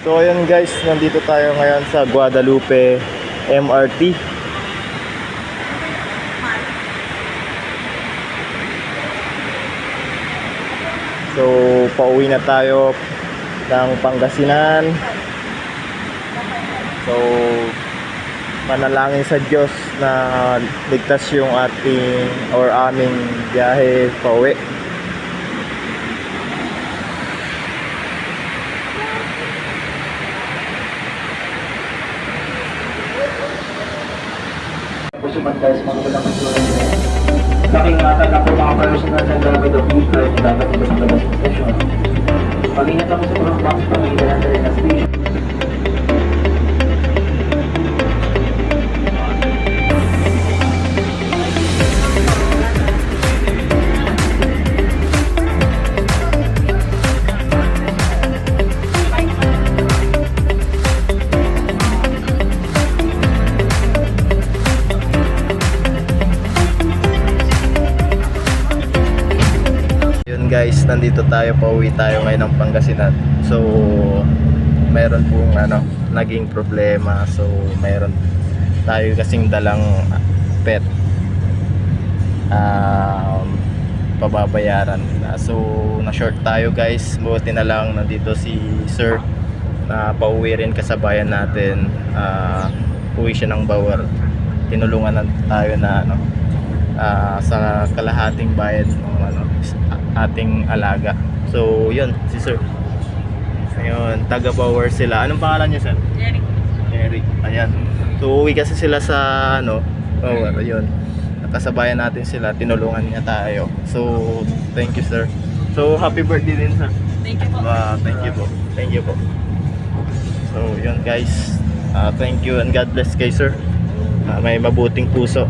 So ayun guys, nandito tayo ngayon sa Guadalupe MRT. So pauwi na tayo ng Pangasinan. So manalangin sa Diyos na ligtas yung ating or aming biyahe pauwi. Sumanday sa mga walang insurance na yan. Nakingatan na po mga personal ng gamit o vehicle na dapat ito sa labas ng stasyon. Pag-ingat ako sa cross box, pag-ingat na rin na station. Guys, nandito tayo, pauwi tayo ngayon ng Pangasinan. So mayroon pong naging problema. So mayroon tayo kasing dalang pet, pababayaran. So na short tayo guys, buti na lang nandito si sir na pauwi rin kasabayan natin. Uwi siya ng Bawar, tinulungan na tayo na sa kalahating bayad ng ating alaga. So yun, si sir ayun, taga Bawar sila. Anong pangalan niya sir? Eric. Ayan, so uwi kasi sila sa Bawar. Ayun, nakasabayan natin sila, tinulungan niya tayo. So thank you sir. So happy birthday din sir. Thank you po. Thank you po. So yun guys, thank you and God bless kay sir. May mabuting puso.